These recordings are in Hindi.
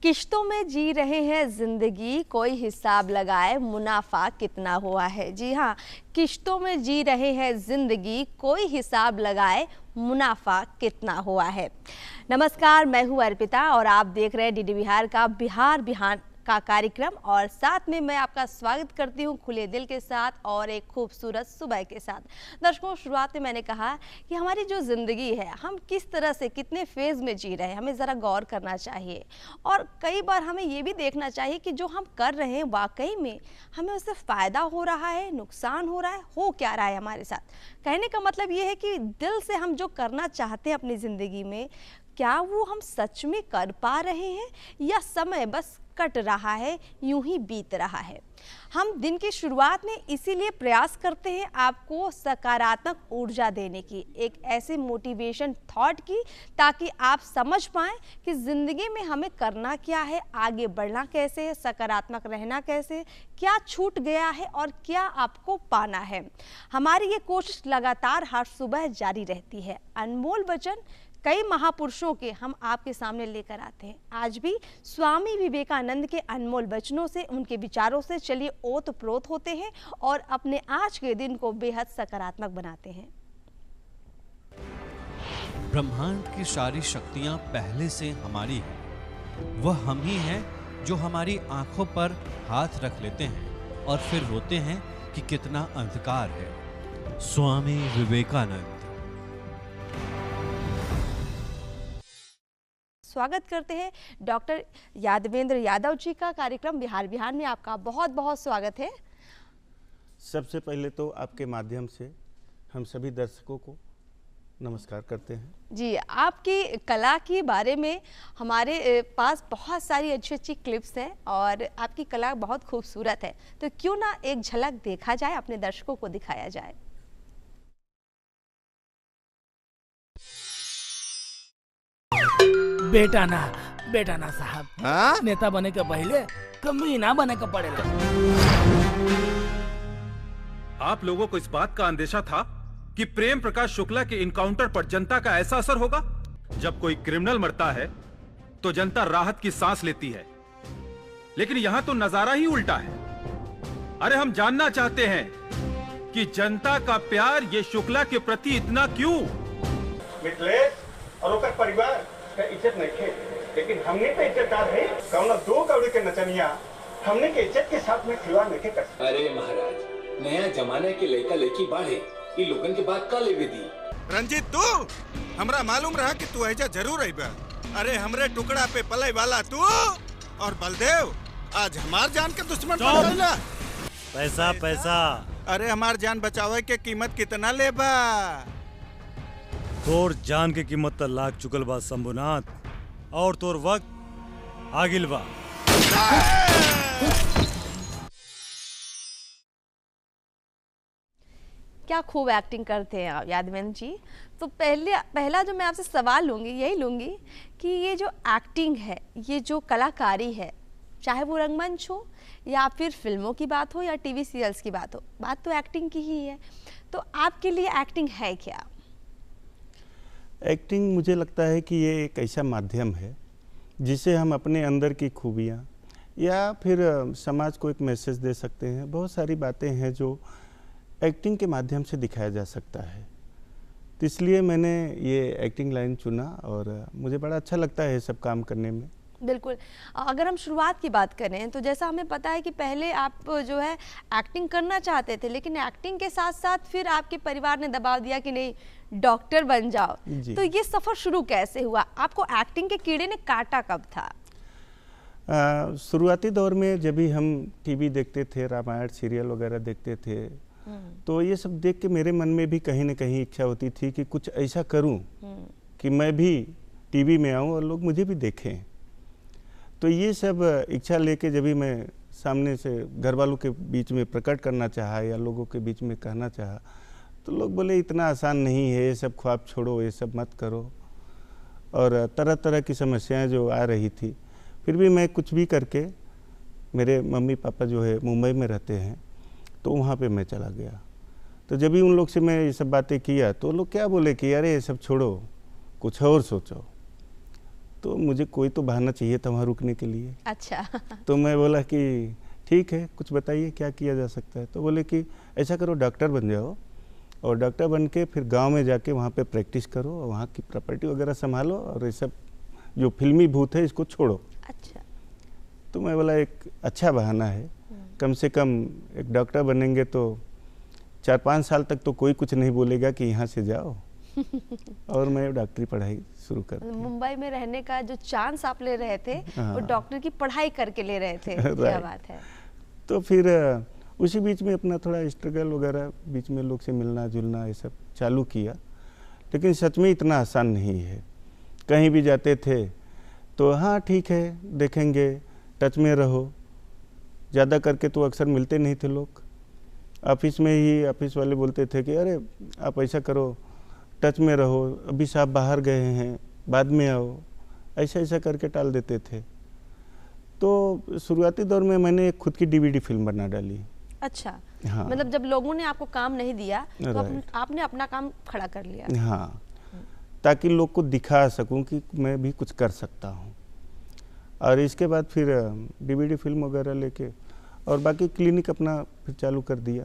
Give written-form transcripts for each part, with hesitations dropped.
किश्तों में जी रहे हैं जिंदगी, कोई हिसाब लगाए मुनाफा कितना हुआ है। जी हाँ, किश्तों में जी रहे हैं जिंदगी, कोई हिसाब लगाए मुनाफा कितना हुआ है। नमस्कार, मैं हूँ अर्पिता और आप देख रहे हैं डीडी बिहार का बिहार बिहान का कार्यक्रम और साथ में मैं आपका स्वागत करती हूं खुले दिल के साथ और एक खूबसूरत सुबह के साथ। दर्शकों, शुरुआत में मैंने कहा कि हमारी जो ज़िंदगी है, हम किस तरह से कितने फेज़ में जी रहे हैं, हमें ज़रा गौर करना चाहिए। और कई बार हमें ये भी देखना चाहिए कि जो हम कर रहे हैं वाकई में हमें उससे फ़ायदा हो रहा है, नुकसान हो क्या रहा है हमारे साथ। कहने का मतलब ये है कि दिल से हम जो करना चाहते हैं अपनी ज़िंदगी में, क्या वो हम सच में कर पा रहे हैं या समय बस कट रहा है, यूं ही बीत रहा है। हम दिन की शुरुआत में इसीलिए प्रयास करते हैं आपको सकारात्मक ऊर्जा देने की, एक ऐसे मोटिवेशन थॉट की, ताकि आप समझ पाएं कि ज़िंदगी में हमें करना क्या है, आगे बढ़ना कैसे है, सकारात्मक रहना कैसे, क्या छूट गया है और क्या आपको पाना है। हमारी ये कोशिश लगातार हर सुबह जारी रहती है। अनमोल वचन कई महापुरुषों के हम आपके सामने लेकर आते हैं। आज भी स्वामी विवेकानंद के अनमोल वचनों से, उनके विचारों से चलिए ओतप्रोत होते हैं और अपने आज के दिन को बेहद सकारात्मक बनाते हैं। ब्रह्मांड की सारी शक्तियां पहले से हमारी हैं। वह हम ही हैं जो हमारी आंखों पर हाथ रख लेते हैं और फिर रोते हैं कि कितना अंधकार है। स्वामी विवेकानंद। स्वागत करते हैं डॉक्टर यादवेंद्र यादव जी का। कार्यक्रम बिहार बिहान में आपका बहुत बहुत स्वागत है। सबसे पहले तो आपके माध्यम से हम सभी दर्शकों को नमस्कार करते हैं। जी, आपकी कला के बारे में हमारे पास बहुत सारी अच्छी अच्छी क्लिप्स हैं और आपकी कला बहुत खूबसूरत है, तो क्यों ना एक झलक देखा जाए, अपने दर्शकों को दिखाया जाए। बेटा ना साहब, नेता बने के पहले कमीना बने के पड़ेगा। आप लोगों को इस बात का अंदेशा था कि प्रेम प्रकाश शुक्ला के इनकाउंटर पर जनता का ऐसा असर होगा। जब कोई क्रिमिनल मरता है तो जनता राहत की सांस लेती है, लेकिन यहां तो नजारा ही उल्टा है। अरे हम जानना चाहते हैं कि जनता का प्यार ये शुक्ला के प्रति इतना क्यों। मिथिलेश और ओकर परिवार का इज्जत नहीं थे, लेकिन हमने तो इज्जतदार है। कौन दो कौड़ी के नचनिया हमने के इज्जत के साथ में खिलवाड़ नहीं कर। अरे महाराज, नया जमाने के लड़का लड़की बाढ़े ये लोगन के बात का लेवे दी। रंजीत, तू हमरा मालूम रहा कि तू ऐजा जरूर आईबा। अरे हमरे टुकड़ा पे पले वाला तू और बलदेव आज हमार जान के दुश्मन बन गइला। पैसा पैसा, अरे हमार जान बचावे के कीमत कितना लेबा? तोर जान के कीमत त लाग चुकल बा शंभुनाथ, और तोर वक्त आगिल बा। क्या खूब एक्टिंग करते हैं आप यादवेंद्र जी। तो पहला जो मैं आपसे सवाल यही लूँगी कि ये जो एक्टिंग है, ये जो कलाकारी है, चाहे वो रंगमंच हो या फिर फिल्मों की बात हो या टीवी सीरियल्स की बात हो, बात तो एक्टिंग की ही है। तो आपके लिए एक्टिंग है क्या? एक्टिंग मुझे लगता है कि ये एक ऐसा माध्यम है जिसे हम अपने अंदर की खूबियाँ या फिर समाज को एक मैसेज दे सकते हैं। बहुत सारी बातें हैं जो एक्टिंग के माध्यम से दिखाया जा सकता है, तो इसलिए मैंने ये एक्टिंग लाइन चुना और मुझे बड़ा अच्छा लगता है सब काम करने में। बिल्कुल। अगर हम शुरुआत की बात करें तो जैसा हमें पता है कि पहले आप जो है एक्टिंग करना चाहते थे, लेकिन एक्टिंग के साथ साथ फिर आपके परिवार ने दबाव दिया कि नहीं, डॉक्टर बन जाओ। तो ये सफ़र शुरू कैसे हुआ? आपको एक्टिंग के कीड़े ने काटा कब था? शुरुआती दौर में जब भी हम टीवी देखते थे, रामायण सीरियल वगैरह देखते थे, तो ये सब देख के मेरे मन में भी कहीं ना कहीं इच्छा होती थी कि कुछ ऐसा करूं कि मैं भी टीवी में आऊं और लोग मुझे भी देखें। तो ये सब इच्छा लेके जब भी मैं सामने से घर वालों के बीच में प्रकट करना चाहा या लोगों के बीच में कहना चाहा, तो लोग बोले इतना आसान नहीं है, ये सब ख्वाब छोड़ो, ये सब मत करो, और तरह तरह की समस्याएं जो आ रही थी। फिर भी मैं कुछ भी करके, मेरे मम्मी पापा जो है मुंबई में रहते हैं, तो वहाँ पे मैं चला गया। तो जब भी उन लोग से मैं ये सब बातें किया तो लोग क्या बोले कि अरे ये सब छोड़ो, कुछ और सोचो। तो मुझे कोई तो बहाना चाहिए था वहाँ रुकने के लिए। अच्छा। तो मैं बोला कि ठीक है, कुछ बताइए क्या किया जा सकता है। तो बोले कि ऐसा करो, डॉक्टर बन जाओ और डॉक्टर बन के फिर गांव में जाके वहाँ पे प्रैक्टिस करो और वहाँ की प्रॉपर्टी वगैरह संभालो और ये सब जो फिल्मी भूत है इसको छोड़ो। अच्छा। तो मैं बोला एक अच्छा बहाना है, कम से कम एक डॉक्टर बनेंगे तो 4-5 साल तक तो कोई कुछ नहीं बोलेगा कि यहाँ से जाओ। और मैं डॉक्टरी पढ़ाई शुरू कर दी। मुंबई में रहने का जो चांस आप ले रहे थे हाँ। वो डॉक्टर की पढ़ाई करके ले रहे थे। क्या बात है। तो फिर उसी बीच में अपना थोड़ा स्ट्रगल वगैरह, बीच में लोग से मिलना जुलना ये सब चालू किया। लेकिन सच में इतना आसान नहीं है। कहीं भी जाते थे तो हाँ ठीक है देखेंगे, टच में रहो, ज़्यादा करके तो अक्सर मिलते नहीं थे लोग। ऑफिस में ही ऑफिस वाले बोलते थे कि अरे आप ऐसा करो, टच में रहो, अभी साहब बाहर गए हैं, बाद में आओ, ऐसा ऐसा करके टाल देते थे। तो शुरुआती दौर में मैंने एक खुद की डीवीडी फिल्म बना डाली। अच्छा। हाँ। मतलब जब लोगों ने आपको काम नहीं दिया तो राइट। आपने अपना काम खड़ा कर लिया। हाँ, ताकि लोग को दिखा सकूं कि मैं भी कुछ कर सकता हूं। और इसके बाद फिर डीवीडी फिल्म वगैरह लेके और बाकी क्लिनिक अपना फिर चालू कर दिया,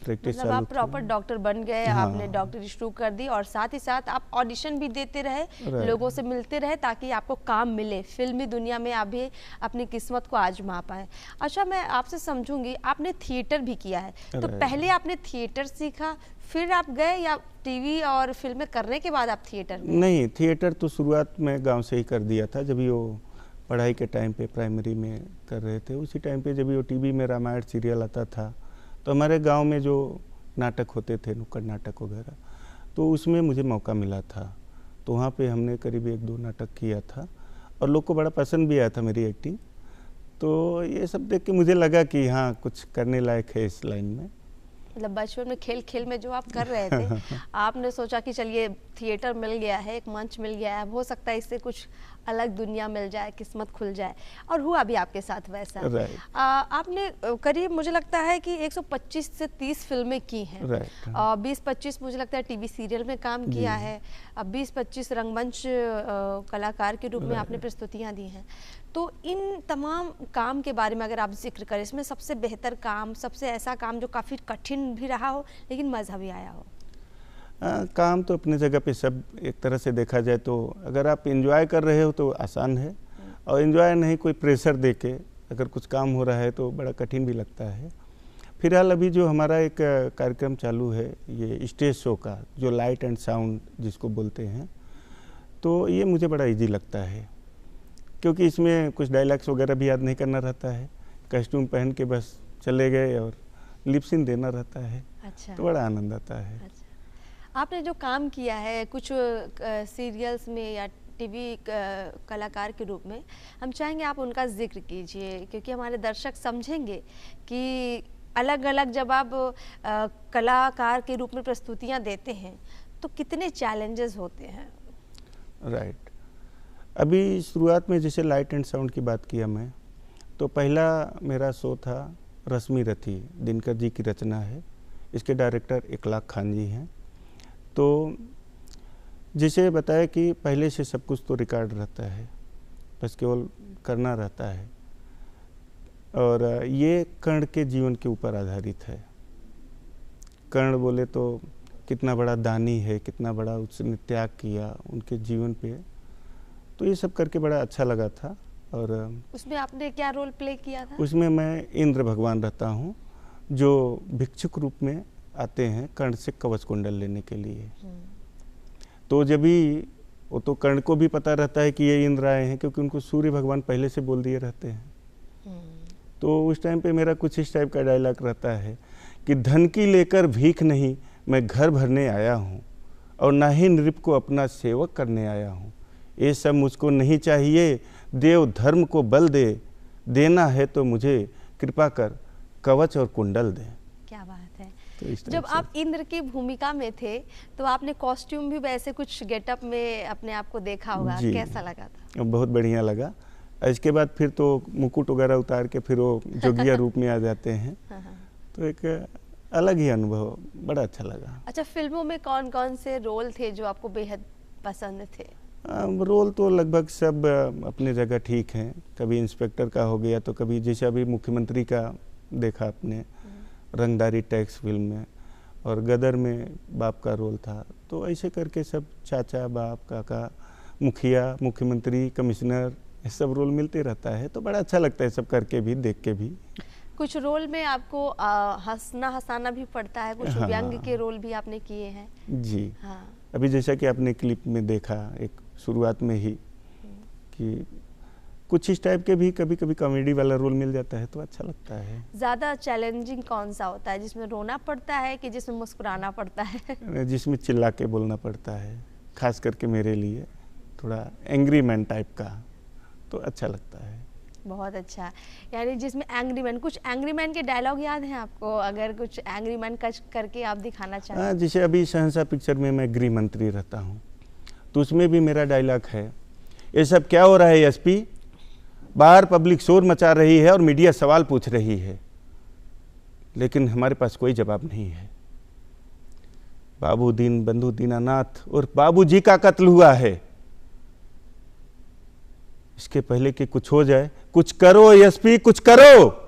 प्रैक्टिस मतलब चालू आप प्रॉपर डॉक्टर बन गए। हाँ। आपने डॉक्टरी शुरू कर दी और साथ ही साथ आप ऑडिशन भी देते रहे, राइट। लोगों से मिलते रहे ताकि आपको काम मिले, फिल्मी दुनिया में आप भी अपनी किस्मत को आजमा पाए। अच्छा, मैं आपसे समझूंगी, आपने थिएटर भी किया है, तो राइट। पहले आपने थिएटर सीखा फिर आप गए या टीवी और फिल्में करने के बाद आप थिएटर में? नहीं, थिएटर तो शुरुआत में गांव से ही कर दिया था। जब वो पढ़ाई के टाइम पे प्राइमरी में कर रहे थे, उसी टाइम पे जब वो टीवी में रामायण सीरियल आता था तो हमारे गांव में जो नाटक होते थे, नुक्कड़ नाटक वगैरह, तो उसमें मुझे मौका मिला था। तो वहाँ पे हमने करीब 1-2 नाटक किया था और लोग को बड़ा पसंद भी आया था मेरी एक्टिंग। तो ये सब देख के मुझे लगा कि हाँ कुछ करने लायक है इस लाइन में। मतलब बचपन में खेल खेल में जो आप कर रहे थे आपने सोचा कि चलिए थिएटर मिल गया है, एक मंच मिल गया है, अब हो सकता है इससे कुछ अलग दुनिया मिल जाए, किस्मत खुल जाए, और हुआ भी आपके साथ वैसा। आपने करीब मुझे लगता है कि 125 से 30 फिल्में की हैं, 20-25 मुझे लगता है टीवी सीरियल में काम किया है, अब 20-25 रंगमंच कलाकार के रूप में आपने प्रस्तुतियां दी हैं। तो इन तमाम काम के बारे में अगर आप जिक्र करें, इसमें सबसे बेहतर काम, सबसे ऐसा काम जो काफ़ी कठिन भी रहा हो लेकिन मज़ा भी आया हो? काम तो अपने जगह पे सब एक तरह से देखा जाए तो अगर आप एंजॉय कर रहे हो तो आसान है, और एंजॉय नहीं कोई प्रेशर दे के अगर कुछ काम हो रहा है तो बड़ा कठिन भी लगता है। फिलहाल अभी जो हमारा एक कार्यक्रम चालू है ये स्टेज शो का, जो लाइट एंड साउंड जिसको बोलते हैं, तो ये मुझे बड़ा इजी लगता है क्योंकि इसमें कुछ डायलॉग्स वगैरह भी याद नहीं करना रहता है, कॉस्ट्यूम पहन के बस चले गए और लिपसिन देना रहता है। अच्छा। तो बड़ा आनंद आता है। अच्छा। आपने जो काम किया है कुछ सीरियल्स में या टीवी कलाकार के रूप में, हम चाहेंगे आप उनका जिक्र कीजिए क्योंकि हमारे दर्शक समझेंगे कि अलग अलग जब आप कलाकार के रूप में प्रस्तुतियां देते हैं तो कितने चैलेंजेस होते हैं। राइट। अभी शुरुआत में जैसे लाइट एंड साउंड की बात किया मैं, तो पहला मेरा शो था रश्मि रथी, दिनकर जी की रचना है, इसके डायरेक्टर इकलाक खान जी हैं। तो जिसे बताया कि पहले से सब कुछ तो रिकॉर्ड रहता है, बस केवल करना रहता है, और ये कर्ण के जीवन के ऊपर आधारित है। कर्ण बोले तो कितना बड़ा दानी है, कितना बड़ा उसने त्याग किया उनके जीवन पे, तो ये सब करके बड़ा अच्छा लगा था। और उसमें आपने क्या रोल प्ले किया था? उसमें मैं इंद्र भगवान रहता हूँ जो भिक्षुक रूप में आते हैं कर्ण से कवच कुंडल लेने के लिए। तो जब भी वो तो कर्ण को भी पता रहता है कि ये इंद्र आए हैं क्योंकि उनको सूर्य भगवान पहले से बोल दिए रहते हैं। तो उस टाइम पे मेरा कुछ इस टाइप का डायलॉग रहता है कि धन की लेकर भीख नहीं मैं घर भरने आया हूँ, और ना ही नृप को अपना सेवक करने आया हूँ। ये सब मुझको नहीं चाहिए, देव धर्म को बल दे, देना है तो मुझे कृपा कर कवच और कुंडल दे। क्या बात है। तो जब आप इंद्र की भूमिका में थे तो आपने कॉस्ट्यूम भी वैसे कुछ गेटअप में अपने आप को देखा होगा, कैसा लगा था? बहुत बढ़िया लगा। इसके बाद फिर तो मुकुट वगैरह उतार के फिर वो जोगिया रूप में आ जाते हैं। तो एक अलग ही अनुभव, बड़ा अच्छा लगा। अच्छा, फिल्मों में कौन कौन से रोल थे जो आपको बेहद पसंद थे? रोल तो लगभग सब अपने जगह ठीक हैं। कभी इंस्पेक्टर का हो गया तो कभी जैसे अभी मुख्यमंत्री का देखा आपने रंगदारी टैक्स फिल्म में, और गदर में बाप का रोल था। तो ऐसे करके सब चाचा, बाप, काका, मुखिया, मुख्यमंत्री, कमिश्नर, ये सब रोल मिलते रहता है। तो बड़ा अच्छा लगता है सब करके भी, देख के भी। कुछ रोल में आपको हंसना हंसाना भी पड़ता है, कुछ व्यंग के रोल भी आपने किए हैं। जी हाँ। अभी जैसा कि आपने क्लिप में देखा एक शुरुआत में ही कि कुछ इस टाइप के भी कभी कभी कॉमेडी वाला रोल मिल जाता है तो अच्छा लगता है। ज़्यादा चैलेंजिंग कौन सा होता है, जिसमें रोना पड़ता है कि जिसमें मुस्कुराना पड़ता है? जिसमें चिल्ला के बोलना पड़ता है, खास करके मेरे लिए थोड़ा एंग्री मैन टाइप का, तो अच्छा लगता है। बहुत अच्छा। यानी जिसमें एंग्री मैन, कुछ एंग्री मैन के डायलॉग याद हैं आपको? अगर कुछ एंग्री मैन करके आप दिखाना चाहें। हाँ, जैसे अभी शहंशाह पिक्चर में मैं गृह मंत्री रहता हूँ, तो उसमें भी मेरा डायलॉग है, ये सब क्या हो रहा है एसपी, बाहर पब्लिक शोर मचा रही है और मीडिया सवाल पूछ रही है, लेकिन हमारे पास कोई जवाब नहीं है। बाबू दीन बंधु दीनानाथ और बाबूजी का कत्ल हुआ है, इसके पहले कि कुछ हो जाए, कुछ करो एसपी, कुछ करो,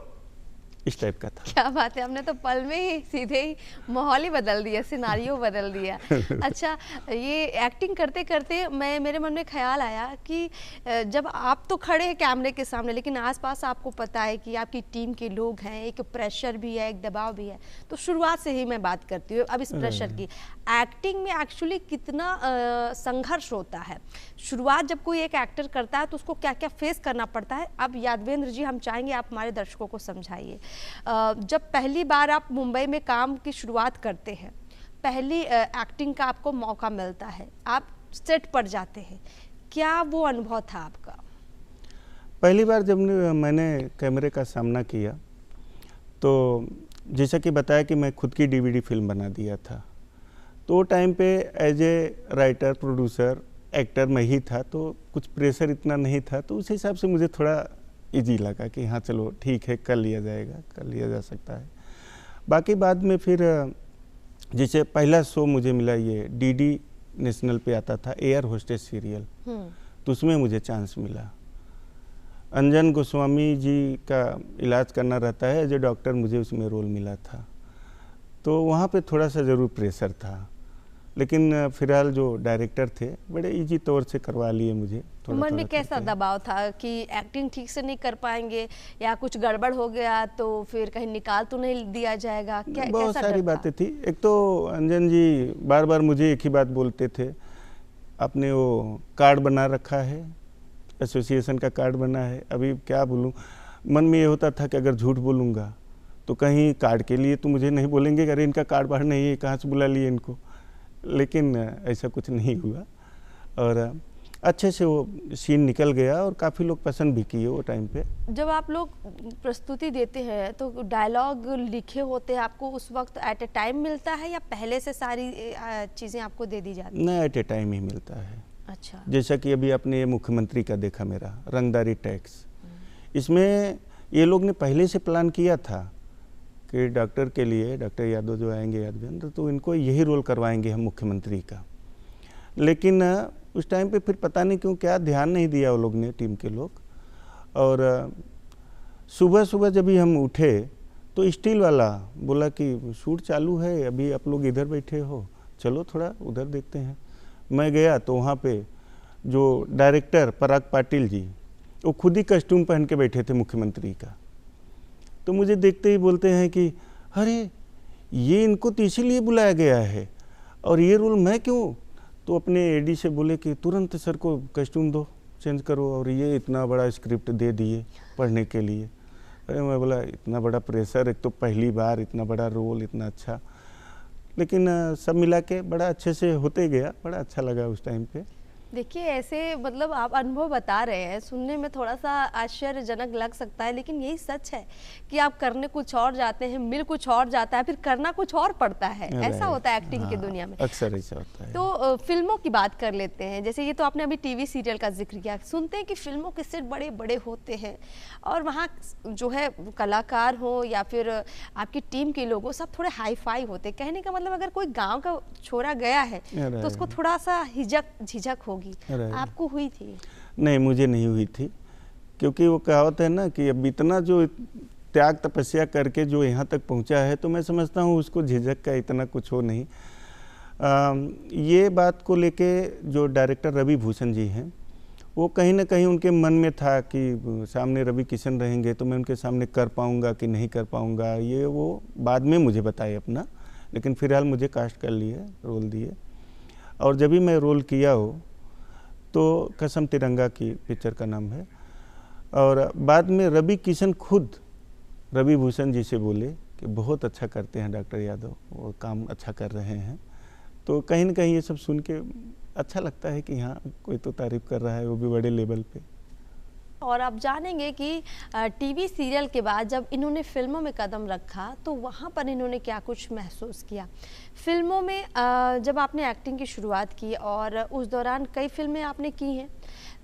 इस टाइप का था। क्या बात है, हमने तो पल में ही सीधे ही माहौल ही बदल दिया, सिनारियो बदल दिया। अच्छा, ये एक्टिंग करते करते मेरे मन में ख्याल आया कि जब आप तो खड़े हैं कैमरे के सामने, लेकिन आसपास आपको पता है कि आपकी टीम के लोग हैं, एक प्रेशर भी है, एक दबाव भी है। तो शुरुआत से ही मैं बात करती हूँ अब इस प्रेशर की। एक्टिंग में एक्चुअली कितना संघर्ष होता है? शुरुआत जब कोई एक एक्टर करता है तो उसको क्या क्या फेस करना पड़ता है? अब यादवेंद्र जी, हम चाहेंगे आप हमारे दर्शकों को समझाइए। जब पहली बार आप मुंबई में काम की शुरुआत करते हैं, पहली एक्टिंग का आपको मौका मिलता है, आप सेट पर जाते हैं, क्या वो अनुभव था आपका? पहली बार जब मैंने कैमरे का सामना किया तो जैसा कि बताया कि मैं खुद की डीवीडी फिल्म बना दिया था, तो टाइम पे as a writer, producer, actor मैं ही था, तो कुछ प्रेशर इतना नहीं था। तो उस हिसाब से मुझे थोड़ा इजी लगा कि हाँ चलो ठीक है, कर लिया जाएगा, कर लिया जा सकता है। बाकी बाद में फिर जैसे पहला शो मुझे मिला, ये डीडी नेशनल पे आता था एयर होस्टेस सीरियल, तो उसमें मुझे चांस मिला। अंजन गोस्वामी जी का इलाज करना रहता है एज ए डॉक्टर, मुझे उसमें रोल मिला था। तो वहाँ पे थोड़ा सा ज़रूर प्रेशर था, लेकिन फिलहाल जो डायरेक्टर थे बड़े इजी तौर से करवा लिए मुझे। मन में कैसा दबाव था कि एक्टिंग ठीक से नहीं कर पाएंगे या कुछ गड़बड़ हो गया तो फिर कहीं निकाल तो नहीं दिया जाएगा? क्या बहुत सारी बातें थी। एक तो अंजन जी बार बार मुझे एक ही बात बोलते थे, आपने वो कार्ड बना रखा है, एसोसिएशन का कार्ड बना है। अभी क्या बोलूँ, मन में ये होता था कि अगर झूठ बोलूँगा तो कहीं कार्ड के लिए तो मुझे नहीं बोलेंगे, अरे इनका कार्ड बाहर नहीं है, कहाँ से बुला लिए इनको। लेकिन ऐसा कुछ नहीं हुआ और अच्छे से वो सीन निकल गया और काफ़ी लोग पसंद भी किए वो टाइम पे। जब आप लोग प्रस्तुति देते हैं तो डायलॉग लिखे होते हैं, आपको उस वक्त एट ए टाइम मिलता है या पहले से सारी चीज़ें आपको दे दी जाती हैं? नहीं, एट ए टाइम ही मिलता है। अच्छा। जैसा कि अभी आपने ये मुख्यमंत्री का देखा मेरा रंगदारी टैक्स, इसमें ये लोग ने पहले से प्लान किया था कि डॉक्टर के लिए, डॉक्टर यादव जो आएंगे यादवेंद्र, तो इनको यही रोल करवाएंगे हम मुख्यमंत्री का। लेकिन उस टाइम पे फिर पता नहीं क्यों क्या ध्यान नहीं दिया वो लोग ने, टीम के लोग। और सुबह सुबह जब भी हम उठे तो स्टील वाला बोला कि शूट चालू है, अभी आप लोग इधर बैठे हो, चलो थोड़ा उधर देखते हैं। मैं गया तो वहाँ पे जो डायरेक्टर पराग पाटिल जी, वो खुद ही कस्ट्यूम पहन के बैठे थे मुख्यमंत्री का। तो मुझे देखते ही बोलते हैं कि अरे ये इनको तो इसीलिए बुलाया गया है और ये रोल मैं क्यों? तो अपने एडी से बोले कि तुरंत सर को कस्ट्यूम दो, चेंज करो, और ये इतना बड़ा स्क्रिप्ट दे दिए पढ़ने के लिए। अरे मैं बोला इतना बड़ा प्रेशर, एक तो पहली बार इतना बड़ा रोल, इतना अच्छा, लेकिन सब मिला के बड़ा अच्छे से होते गया, बड़ा अच्छा लगा उस टाइम पे। देखिए, ऐसे मतलब आप अनुभव बता रहे हैं, सुनने में थोड़ा सा आश्चर्यजनक लग सकता है, लेकिन यही सच है कि आप करने कुछ और जाते हैं, मिल कुछ और जाता है, फिर करना कुछ और पड़ता है। ऐसा होता है एक्टिंग की दुनिया में, अक्सर ऐसा होता है। तो फिल्मों की बात कर लेते हैं। जैसे ये तो आपने अभी टीवी सीरियल का जिक्र किया, सुनते हैं कि फिल्मों के सेट बड़े बड़े होते हैं और वहाँ जो है कलाकार हो या फिर आपकी टीम के लोग हो, सब थोड़े हाई फाई होते हैं। कहने का मतलब अगर कोई गाँव का छोरा गया है तो उसको थोड़ा सा झिझक होगी होगी, Right. आपको हुई थी? नहीं, मुझे नहीं हुई थी, क्योंकि वो कहावत है ना कि अब इतना जो त्याग तपस्या करके जो यहाँ तक पहुँचा है, तो मैं समझता हूँ उसको झिझक का इतना कुछ हो नहीं। ये बात को लेके जो डायरेक्टर रवि भूषण जी हैं, वो कहीं ना कहीं उनके मन में था कि सामने रवि किशन रहेंगे तो मैं उनके सामने कर पाऊँगा कि नहीं कर पाऊँगा, ये वो बाद में मुझे बताए अपना, लेकिन फिलहाल मुझे कास्ट कर लिए, रोल दिए। और जब भी मैं रोल किया हो तो कसम तिरंगा की पिक्चर का नाम है, और बाद में रवि किशन खुद रवि भूषण जी से बोले कि बहुत अच्छा करते हैं डॉक्टर यादव, वो काम अच्छा कर रहे हैं। तो कहीं ना कहीं ये सब सुन के अच्छा लगता है कि हाँ, कोई तो तारीफ कर रहा है, वो भी बड़े लेवल पे। और आप जानेंगे कि टीवी सीरियल के बाद जब इन्होंने फिल्मों में कदम रखा तो वहाँ पर इन्होंने क्या कुछ महसूस किया। फिल्मों में जब आपने एक्टिंग की शुरुआत की और उस दौरान कई फिल्में आपने की हैं,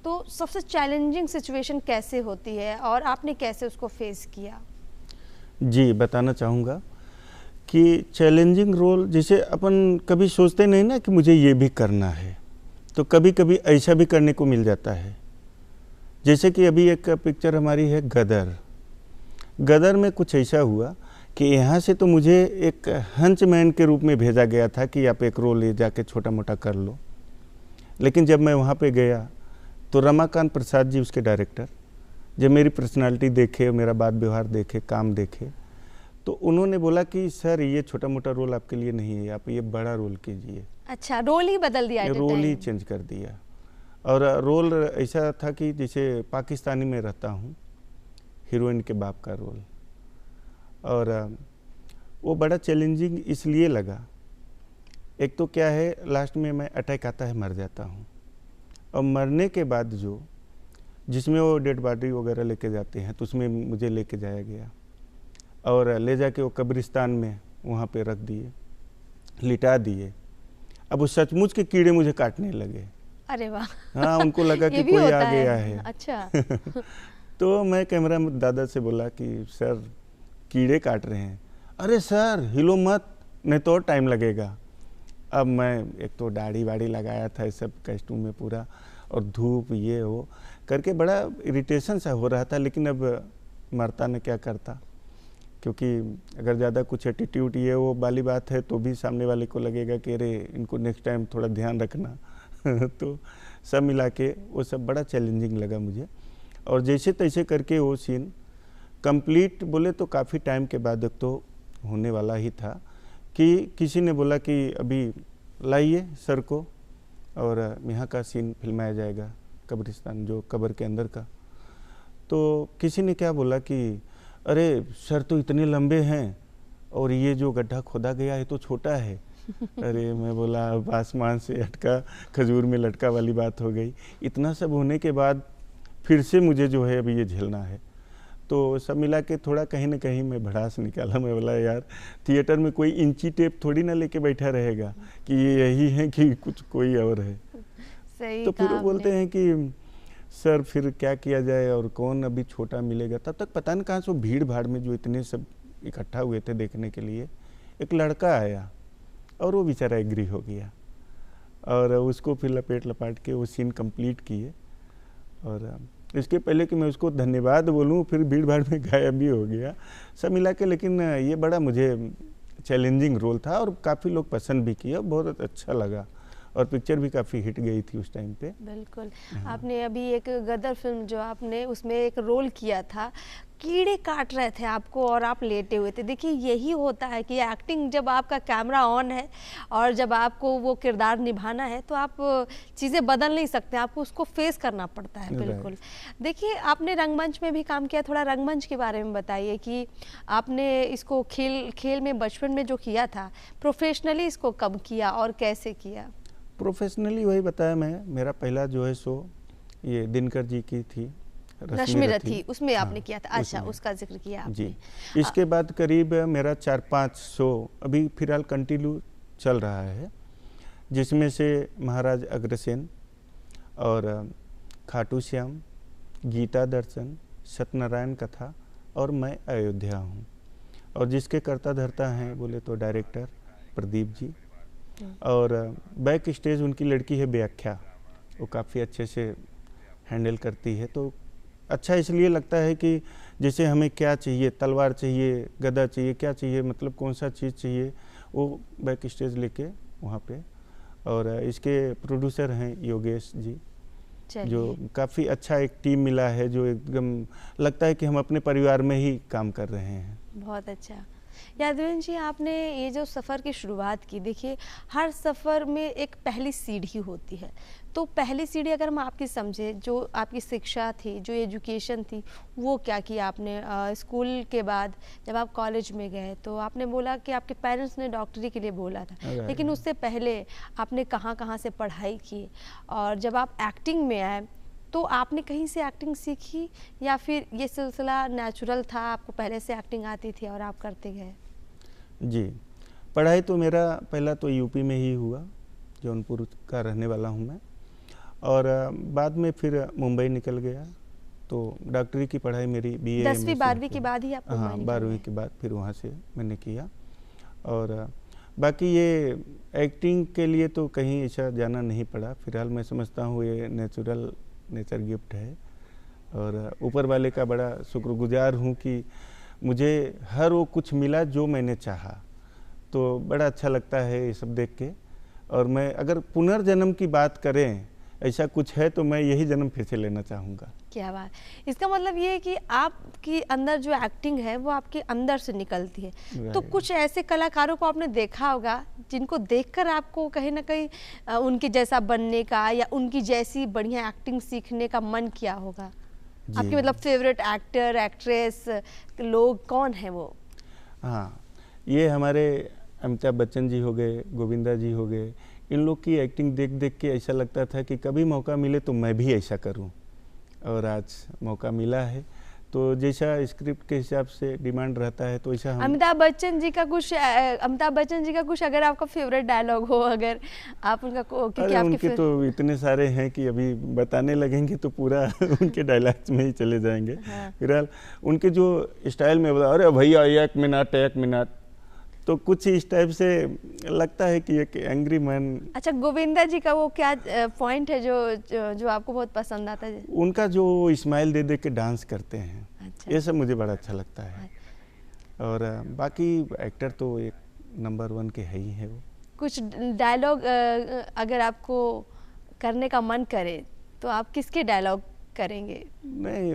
तो सबसे चैलेंजिंग सिचुएशन कैसे होती है और आपने कैसे उसको फेस किया? जी, बताना चाहूँगा कि चैलेंजिंग रोल जैसे अपन कभी सोचते नहीं ना कि मुझे ये भी करना है, तो कभी कभी ऐसा भी करने को मिल जाता है। जैसे कि अभी एक पिक्चर हमारी है गदर। गदर में कुछ ऐसा हुआ कि यहाँ से तो मुझे एक हंचमैन के रूप में भेजा गया था कि आप एक रोल ले जाके छोटा मोटा कर लो, लेकिन जब मैं वहाँ पे गया तो रमाकांत प्रसाद जी उसके डायरेक्टर जब मेरी पर्सनालिटी देखे, मेरा बात व्यवहार देखे, काम देखे, तो उन्होंने बोला कि सर ये छोटा मोटा रोल आपके लिए नहीं है, आप ये बड़ा रोल कीजिए। अच्छा, रोल ही बदल दिया? रोल ही चेंज कर दिया। और रोल ऐसा था कि जैसे पाकिस्तानी में रहता हूँ, हीरोइन के बाप का रोल, और वो बड़ा चैलेंजिंग इसलिए लगा। एक तो क्या है, लास्ट में मैं अटैक आता है, मर जाता हूँ, और मरने के बाद जो जिसमें वो डेड बॉडी वगैरह लेके जाते हैं, तो उसमें मुझे लेके जाया गया और ले जाके वो कब्रिस्तान में वहाँ पे रख दिए, लिटा दिए। अब वो सचमुच के कीड़े मुझे काटने लगे। अरे वाह! हाँ, उनको लगा कि कोई आ गया है। अच्छा। तो मैं कैमरा दादा से बोला कि सर कीड़े काट रहे हैं। अरे सर हिलो मत, नहीं तो टाइम लगेगा। अब मैं एक तो दाढ़ी वाड़ी लगाया था, इस सब कस्टूम में पूरा, और धूप ये हो करके बड़ा इरिटेशन सा हो रहा था, लेकिन अब मरता न क्या करता, क्योंकि अगर ज़्यादा कुछ एटीट्यूड ये वो वाली बात है तो भी सामने वाले को लगेगा कि अरे इनको नेक्स्ट टाइम थोड़ा ध्यान रखना। तो सब मिला के वो सब बड़ा चैलेंजिंग लगा मुझे। और जैसे तैसे करके वो सीन कंप्लीट बोले तो काफ़ी टाइम के बाद तो होने वाला ही था कि किसी ने बोला कि अभी लाइए सर को और यहाँ का सीन फिल्माया जाएगा, कब्रिस्तान जो कब्र के अंदर का। तो किसी ने क्या बोला कि अरे सर तो इतने लंबे हैं और ये जो गड्ढा खोदा गया है तो छोटा है। अरे मैं बोला अब आसमान से अटका खजूर में लटका वाली बात हो गई। इतना सब होने के बाद फिर से मुझे जो है अभी ये झेलना है, तो सब मिला के थोड़ा कहीं ना कहीं मैं भड़ास निकाला। मैं बोला यार थिएटर में कोई इंची टेप थोड़ी ना लेके बैठा रहेगा कि ये यही है कि कुछ कोई और है। सही तो फिर वो बोलते हैं कि सर फिर क्या किया जाए और कौन अभी छोटा मिलेगा। तब तक पता नहीं कहाँ से भीड़ भाड़ में जो इतने सब इकट्ठा हुए थे देखने के लिए, एक लड़का आया और वो बेचारा एग्री हो गया और उसको फिर लपेट लपाट के वो सीन कंप्लीट किए। और इसके पहले कि मैं उसको धन्यवाद बोलूं फिर भीड़ भाड़ में गायब भी हो गया सब मिला के। लेकिन ये बड़ा मुझे चैलेंजिंग रोल था और काफ़ी लोग पसंद भी किया, बहुत अच्छा लगा और पिक्चर भी काफ़ी हिट गई थी उस टाइम पे। बिल्कुल। आपने अभी एक गदर फिल्म जो आपने उसमें एक रोल किया था, कीड़े काट रहे थे आपको और आप लेटे हुए थे। देखिए यही होता है कि एक्टिंग जब आपका कैमरा ऑन है और जब आपको वो किरदार निभाना है तो आप चीज़ें बदल नहीं सकते, आपको उसको फेस करना पड़ता है। बिल्कुल। देखिए आपने रंगमंच में भी काम किया, थोड़ा रंगमंच के बारे में बताइए कि आपने इसको खेल में बचपन में जो किया था, प्रोफेशनली इसको कब किया और कैसे किया? प्रोफेशनली वही बताया मैं, मेरा पहला जो है शो ये दिनकर जी की थी, रश्मि रथी, उसमें आपने किया था। अच्छा, उसका जिक्र किया आपने। जी। इसके बाद करीब मेरा 4-5 शो अभी फिलहाल कंटिन्यू चल रहा है, जिसमें से महाराज अग्रसेन और खाटू श्याम, गीता दर्शन, सत्यनारायण कथा और मैं अयोध्या हूँ। और जिसके कर्ता धर्ता हैं बोले तो डायरेक्टर प्रदीप जी, और बैक स्टेज उनकी लड़की है व्याख्या, वो काफ़ी अच्छे से हैंडल करती है। तो अच्छा इसलिए लगता है कि जैसे हमें क्या चाहिए, तलवार चाहिए, गदा चाहिए, क्या चाहिए, मतलब कौन सा चीज़ चाहिए, वो बैक स्टेज लेके वहाँ पे। और इसके प्रोड्यूसर हैं योगेश जी, जो काफ़ी अच्छा एक टीम मिला है, जो एकदम लगता है कि हम अपने परिवार में ही काम कर रहे हैं। बहुत अच्छा। यादवेंद्र जी, आपने ये जो सफ़र की शुरुआत की, देखिए हर सफ़र में एक पहली सीढ़ी होती है, तो पहली सीढ़ी अगर हम आपकी समझे, जो आपकी शिक्षा थी, जो एजुकेशन थी, वो क्या किया आपने? स्कूल के बाद जब आप कॉलेज में गए तो आपने बोला कि आपके पेरेंट्स ने डॉक्टरी के लिए बोला था, लेकिन उससे पहले आपने कहाँ कहाँ से पढ़ाई की, और जब आप एक्टिंग में आए तो आपने कहीं से एक्टिंग सीखी या फिर ये सिलसिला नेचुरल था, आपको पहले से एक्टिंग आती थी और आप करते गए? जी, पढ़ाई तो मेरा पहला तो यूपी में ही हुआ, जौनपुर का रहने वाला हूँ मैं, और बाद में फिर मुंबई निकल गया। तो डॉक्टरी की पढ़ाई मेरी BA 10वीं 12वीं के बाद ही आप? हाँ, 12वीं के बाद फिर वहाँ से मैंने किया। और बाकी ये एक्टिंग के लिए तो कहीं ऐसा जाना नहीं पड़ा। फिलहाल मैं समझता हूँ ये नेचर गिफ्ट है, और ऊपर वाले का बड़ा शुक्रगुजार हूँ कि मुझे हर वो कुछ मिला जो मैंने चाहा। तो बड़ा अच्छा लगता है ये सब देख के। और मैं अगर पुनर्जन्म की बात करें, ऐसा कुछ है तो मैं यही जन्म फिर से लेना चाहूँगा। क्या बात! इसका मतलब ये है कि आपकी अंदर जो एक्टिंग है वो आपके अंदर से निकलती है। तो कुछ ऐसे कलाकारों को आपने देखा होगा जिनको देखकर आपको कहीं ना कहीं उनके जैसा बनने का या उनकी जैसी बढ़िया एक्टिंग सीखने का मन किया होगा? आपके मतलब फेवरेट एक्टर, एक्ट्रेस लोग कौन है वो? हाँ, ये हमारे अमिताभ बच्चन जी हो गए, गोविंदा जी हो गए। इन लोग की एक्टिंग देख देख के ऐसा लगता था कि कभी मौका मिले तो मैं भी ऐसा करूं, और आज मौका मिला है। तो जैसा स्क्रिप्ट के हिसाब से डिमांड रहता है तो ऐसा हम अमिताभ बच्चन जी का कुछ अगर आपका फेवरेट डायलॉग हो, अगर आप उनका क्या उनके तो इतने सारे हैं कि अभी बताने लगेंगे तो पूरा उनके डायलॉग्स में ही चले जाएंगे। हाँ। फिलहाल उनके जो स्टाइल में बोला, अरे भैया एक मिनट, तो कुछ इस टाइप से लगता है कि एक एंग्री मैन। अच्छा, गोविंदा जी का वो क्या पॉइंट है जो आपको बहुत पसंद आता है? उनका जो स्माइल दे दे के डांस करते हैं। अच्छा। ये सब मुझे बड़ा अच्छा लगता है। और बाकी एक्टर तो एक नंबर 1 के है ही है वो। कुछ डायलॉग अगर आपको करने का मन करे तो आप किसके डायलॉग करेंगे? नहीं,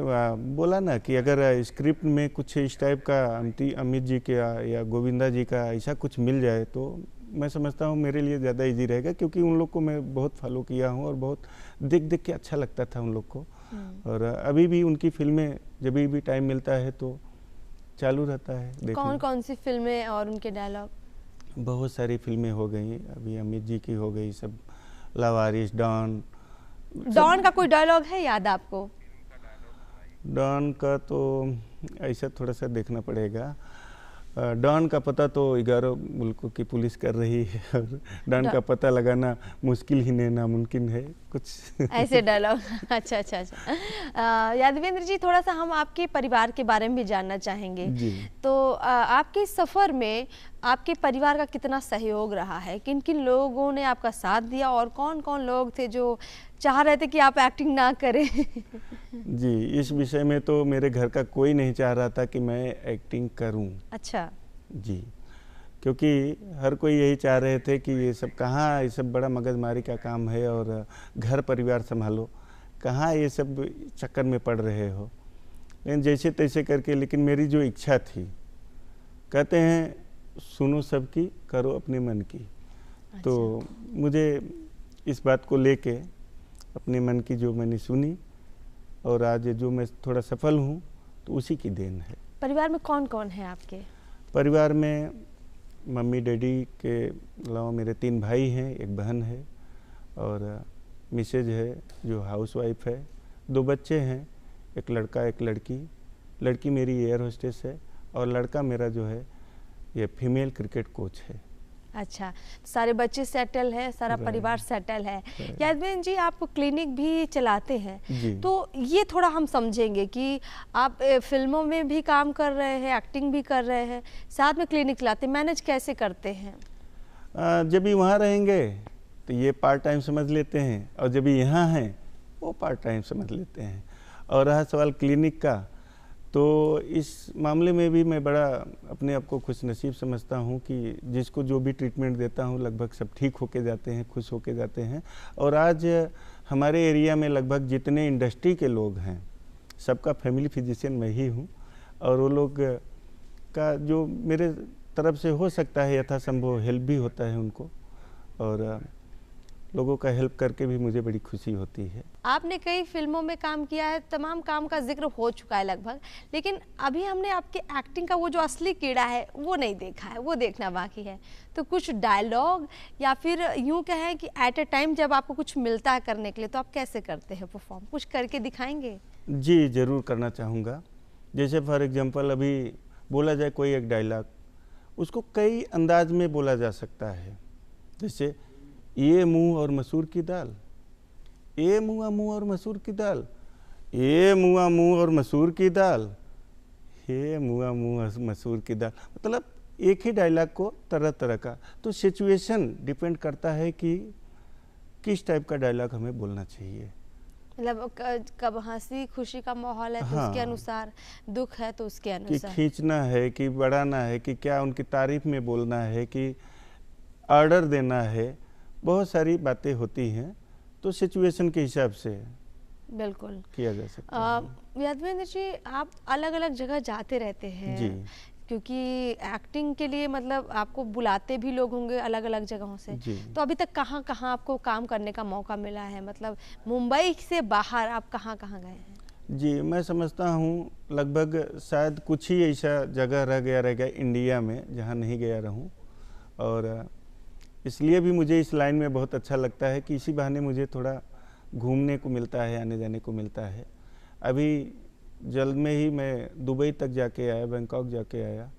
बोला ना कि अगर स्क्रिप्ट में कुछ इस टाइप का अमित जी का या गोविंदा जी का ऐसा कुछ मिल जाए तो मैं समझता हूँ मेरे लिए ज़्यादा इजी रहेगा, क्योंकि उन लोग को मैं बहुत फॉलो किया हूँ और बहुत देख देख के अच्छा लगता था उन लोग को। और अभी भी उनकी फिल्में जब भी टाइम मिलता है तो चालू रहता है देखना। कौन कौन सी फिल्में और उनके डायलॉग? बहुत सारी फिल्में हो गई, अभी अमित जी की हो गई सब, लावारिस, डॉन का कोई डायलॉग है याद आपको? डॉन का तो ऐसा थोड़ा सा देखना पड़ेगा। डॉन का पता तो 11 मुल्कों की पुलिस कर रही है, और डॉन का पता लगाना मुश्किल ही नहीं नामुमकिन है, कुछ ऐसे डायलॉग। अच्छा। यादवेंद्र जी, थोड़ा सा हम आपके परिवार के बारे में भी जानना चाहेंगे जी। तो आपके सफ़र में आपके परिवार का कितना सहयोग रहा है? किन किन लोगों ने आपका साथ दिया और कौन कौन लोग थे जो चाह रहे थे कि आप एक्टिंग ना करें? जी, इस विषय में तो मेरे घर का कोई नहीं चाह रहा था कि मैं एक्टिंग करूं। अच्छा जी, क्योंकि हर कोई यही चाह रहे थे कि ये सब कहाँ, ये सब बड़ा मगजमारी का काम है और घर परिवार संभालो, कहाँ ये सब चक्कर में पड़ रहे हो। लेकिन जैसे तैसे करके, लेकिन मेरी जो इच्छा थी, कहते हैं सुनो सबकी, करो अपने मन की। अच्छा। तो मुझे इस बात को लेके अपने मन की जो मैंने सुनी, और आज जो मैं थोड़ा सफल हूँ तो उसी की देन है। परिवार में कौन कौन है आपके? परिवार में मम्मी डैडी के अलावा मेरे 3 भाई हैं, एक बहन है, और मिसेज है जो हाउसवाइफ है, 2 बच्चे हैं, एक लड़का एक लड़की। लड़की मेरी एयर होस्टेस है और लड़का मेरा जो है ये फीमेल क्रिकेट कोच है। अच्छा, सारे बच्चे सेटल हैं, सारा परिवार सेटल है। यादवेंद्र जी, आप क्लिनिक भी चलाते हैं, तो ये थोड़ा हम समझेंगे कि आप फिल्मों में भी काम कर रहे हैं, एक्टिंग भी कर रहे हैं, साथ में क्लिनिक चलाते हैं, मैनेज कैसे करते हैं? जब भी वहाँ रहेंगे तो तो ये पार्ट टाइम समझ लेते हैं, और जब यहाँ हैं वो पार्ट टाइम समझ लेते हैं। और रहा सवाल क्लिनिक का, तो इस मामले में भी मैं बड़ा अपने आप को खुशनसीब समझता हूँ कि जिसको जो भी ट्रीटमेंट देता हूँ लगभग सब ठीक होके जाते हैं, खुश होके जाते हैं। और आज हमारे एरिया में लगभग जितने इंडस्ट्री के लोग हैं सबका फैमिली फिजिशियन मैं ही हूँ, और वो लोग का जो मेरे तरफ से हो सकता है यथासंभव हेल्प भी होता है उनको, और लोगों का हेल्प करके भी मुझे बड़ी खुशी होती है। आपने कई फिल्मों में काम किया है, तमाम काम का जिक्र हो चुका है लगभग, लेकिन अभी हमने आपके एक्टिंग का वो जो असली कीड़ा है वो नहीं देखा है, वो देखना बाकी है। तो कुछ डायलॉग या फिर यूँ कहें कि एट ए टाइम जब आपको कुछ मिलता है करने के लिए तो आप कैसे करते हैं परफॉर्म, कुछ करके दिखाएंगे? जी ज़रूर करना चाहूँगा। जैसे फॉर एग्जांपल अभी बोला जाए कोई एक डायलॉग, उसको कई अंदाज में बोला जा सकता है। जैसे ये मुँह और मसूर की दाल, ये मुआ मुँह और मसूर की दाल, ये मुआ मुँह और मसूर की दाल, ये मुआ मुँह और मसूर की दाल। मतलब एक ही डायलॉग को तरह तरह का, तो सिचुएशन डिपेंड करता है कि किस टाइप का डायलॉग हमें बोलना चाहिए। मतलब कब हंसी खुशी का माहौल है तो हाँ, उसके अनुसार, दुख है तो उसके कि अनुसार, खींचना है कि बढ़ाना है, कि क्या उनकी तारीफ में बोलना है, कि ऑर्डर देना है, बहुत सारी बातें होती हैं। तो सिचुएशन के हिसाब से बिल्कुल किया जा सकता है। यादवेंद्र जी, आप अलग अलग जगह जाते रहते हैं जी। क्योंकि एक्टिंग के लिए मतलब आपको बुलाते भी लोग होंगे अलग अलग जगहों से, जी। तो अभी तक कहाँ कहाँ आपको काम करने का मौका मिला है? मतलब मुंबई से बाहर आप कहाँ कहाँ गए हैं? जी, मैं समझता हूँ लगभग शायद कुछ ही ऐसा जगह रह गया इंडिया में जहाँ नहीं गया रहूँ, और इसलिए भी मुझे इस लाइन में बहुत अच्छा लगता है कि इसी बहाने मुझे थोड़ा घूमने को मिलता है, आने जाने को मिलता है। अभी जल्द में ही मैं दुबई तक जाके आया, बैंकॉक जाके आया।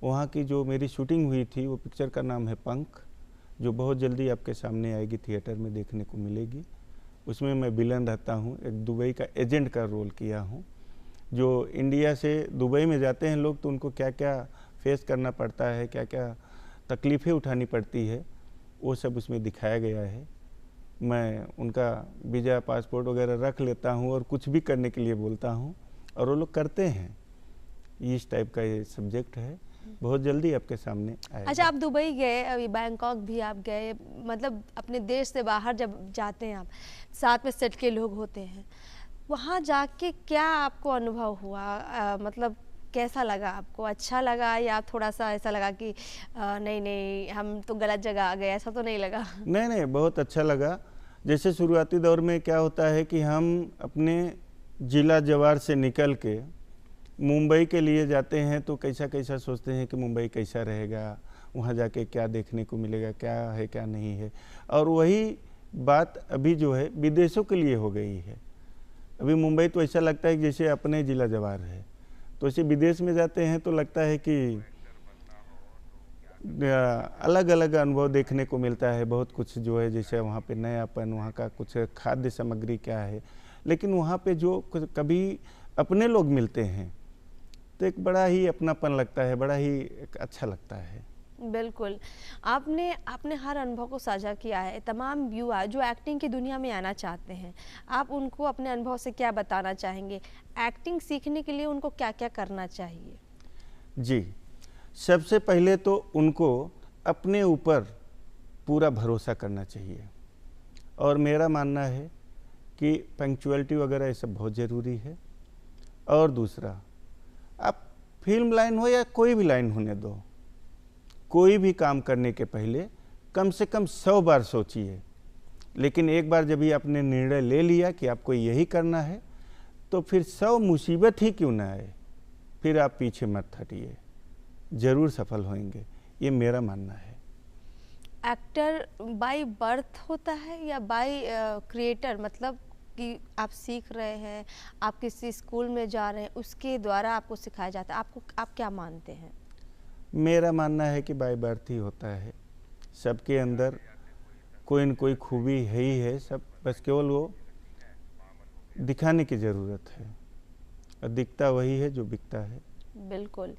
वहाँ की जो मेरी शूटिंग हुई थी वो पिक्चर का नाम है पंख, जो बहुत जल्दी आपके सामने आएगी, थिएटर में देखने को मिलेगी। उसमें मैं विलन रहता हूँ, एक दुबई का एजेंट का रोल किया हूँ। जो इंडिया से दुबई में जाते हैं लोग तो उनको क्या क्या फेस करना पड़ता है, क्या क्या तकलीफ़ें उठानी पड़ती है, वो सब उसमें दिखाया गया है। मैं उनका वीज़ा पासपोर्ट वगैरह रख लेता हूँ और कुछ भी करने के लिए बोलता हूँ और वो लोग करते हैं। इस टाइप का ये सब्जेक्ट है, बहुत जल्दी आपके सामने आएगा। अच्छा, आप दुबई गए, अभी बैंकॉक भी आप गए, मतलब अपने देश से बाहर जब जाते हैं आप, साथ में सेट के लोग होते हैं, वहाँ जाके क्या आपको अनुभव हुआ? मतलब कैसा लगा आपको? अच्छा लगा या थोड़ा सा ऐसा लगा कि नहीं नहीं हम तो गलत जगह आ गए, ऐसा तो नहीं लगा? नहीं नहीं, बहुत अच्छा लगा। जैसे शुरुआती दौर में क्या होता है कि हम अपने जिला जवार से निकल के मुंबई के लिए जाते हैं तो कैसा कैसा सोचते हैं कि मुंबई कैसा रहेगा, वहाँ जाके क्या देखने को मिलेगा, क्या है क्या नहीं है। और वही बात अभी जो है विदेशों के लिए हो गई है। अभी मुंबई तो ऐसा लगता है कि जैसे अपने जिला जवार है, तो ऐसे विदेश में जाते हैं तो लगता है कि अलग अलग अनुभव देखने को मिलता है। बहुत कुछ जो है, जैसे वहाँ पे नयापन, वहाँ का कुछ खाद्य सामग्री क्या है, लेकिन वहाँ पे जो कभी अपने लोग मिलते हैं तो एक बड़ा ही अपनापन लगता है, बड़ा ही अच्छा लगता है। बिल्कुल, आपने हर अनुभव को साझा किया है। तमाम युवा जो एक्टिंग की दुनिया में आना चाहते हैं, आप उनको अपने अनुभव से क्या बताना चाहेंगे? एक्टिंग सीखने के लिए उनको क्या क्या करना चाहिए? जी, सबसे पहले तो उनको अपने ऊपर पूरा भरोसा करना चाहिए, और मेरा मानना है कि पंक्चुअलिटी वगैरह ये सब बहुत ज़रूरी है। और दूसरा, आप फिल्म लाइन हो या कोई भी लाइन होने दो, कोई भी काम करने के पहले कम से कम 100 बार सोचिए। लेकिन एक बार जब ही आपने निर्णय ले लिया कि आपको यही करना है, तो फिर 100 मुसीबत ही क्यों ना आए, फिर आप पीछे मत हटिए, ज़रूर सफल होंगे, ये मेरा मानना है। एक्टर बाय बर्थ होता है या बाय क्रिएटर? मतलब कि आप सीख रहे हैं, आप किसी स्कूल में जा रहे हैं, उसके द्वारा आपको सिखाया जाता है, आप क्या मानते हैं? मेरा मानना है कि बाय बर्थ ही होता है। सबके अंदर कोई न कोई खूबी है ही है, सब बस केवल वो दिखाने की ज़रूरत है, और दिखता वही है जो बिकता है। बिल्कुल।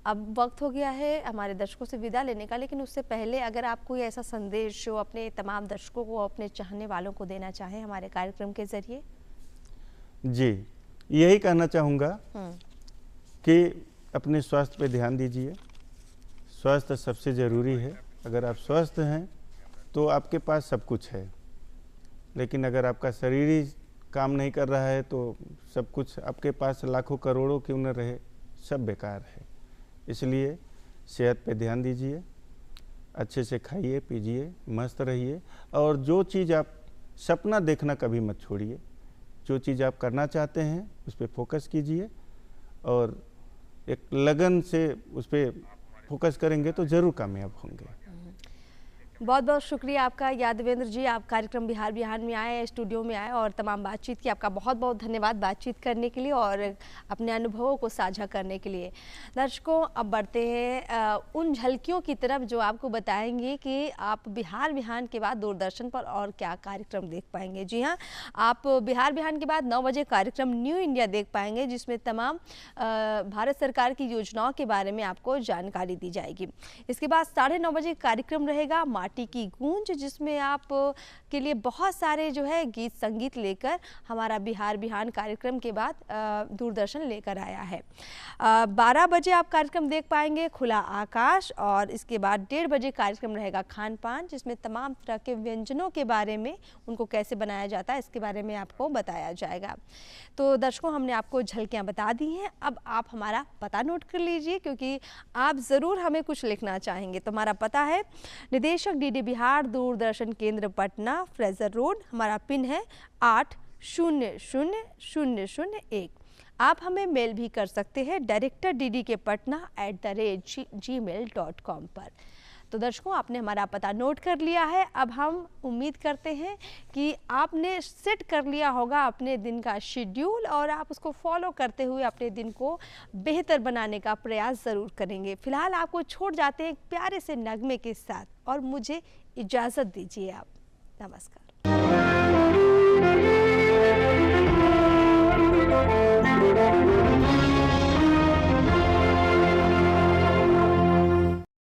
अब वक्त हो गया है हमारे दर्शकों से विदा लेने का, लेकिन उससे पहले अगर आप कोई ऐसा संदेश जो अपने तमाम दर्शकों को, अपने चाहने वालों को देना चाहें हमारे कार्यक्रम के जरिए। जी, यही कहना चाहूँगा कि अपने स्वास्थ्य पे ध्यान दीजिए। स्वास्थ्य सबसे ज़रूरी है। अगर आप स्वस्थ हैं तो आपके पास सब कुछ है, लेकिन अगर आपका शरीर ही काम नहीं कर रहा है तो सब कुछ आपके पास लाखों करोड़ों क्यों न रहे, सब बेकार है। इसलिए सेहत पे ध्यान दीजिए, अच्छे से खाइए पीजिए, मस्त रहिए, और जो चीज़ आप सपना देखना कभी मत छोड़िए। जो चीज़ आप करना चाहते हैं उस पर फोकस कीजिए, और एक लगन से उस पर फोकस करेंगे तो ज़रूर कामयाब होंगे। बहुत बहुत शुक्रिया आपका यादवेंद्र जी, आप कार्यक्रम बिहार बिहान में आए, स्टूडियो में आए और तमाम बातचीत की। आपका बहुत बहुत धन्यवाद बातचीत करने के लिए और अपने अनुभवों को साझा करने के लिए। दर्शकों, अब बढ़ते हैं उन झलकियों की तरफ जो आपको बताएंगे कि आप बिहार बिहान के बाद दूरदर्शन पर और क्या कार्यक्रम देख पाएंगे। जी हाँ, आप बिहार बिहान के बाद 9 बजे कार्यक्रम न्यू इंडिया देख पाएंगे, जिसमें तमाम भारत सरकार की योजनाओं के बारे में आपको जानकारी दी जाएगी। इसके बाद 9:30 बजे कार्यक्रम रहेगा माटी की गूंज, जिसमें आप के लिए बहुत सारे जो है गीत संगीत लेकर हमारा बिहार बिहान कार्यक्रम के बाद दूरदर्शन लेकर आया है। 12 बजे आप कार्यक्रम देख पाएंगे खुला आकाश, और इसके बाद 1:30 बजे कार्यक्रम रहेगा खान पान, जिसमें तमाम तरह के व्यंजनों के बारे में, उनको कैसे बनाया जाता है इसके बारे में आपको बताया जाएगा। तो दर्शकों, हमने आपको झलकियाँ बता दी हैं। अब आप हमारा पता नोट कर लीजिए, क्योंकि आप ज़रूर हमें कुछ लिखना चाहेंगे। तो हमारा पता है निदेशक डीडी बिहार, दूरदर्शन केंद्र पटना, फ्रेजर रोड। हमारा पिन है 800001। आप हमें मेल भी कर सकते हैं directorddkpatna@gmail.com पर। तो दर्शकों, आपने हमारा पता नोट कर लिया है। अब हम उम्मीद करते हैं कि आपने सेट कर लिया होगा अपने दिन का शेड्यूल, और आप उसको फॉलो करते हुए अपने दिन को बेहतर बनाने का प्रयास ज़रूर करेंगे। फिलहाल आपको छोड़ जाते हैं एक प्यारे से नगमे के साथ, और मुझे इजाज़त दीजिए आप। नमस्कार।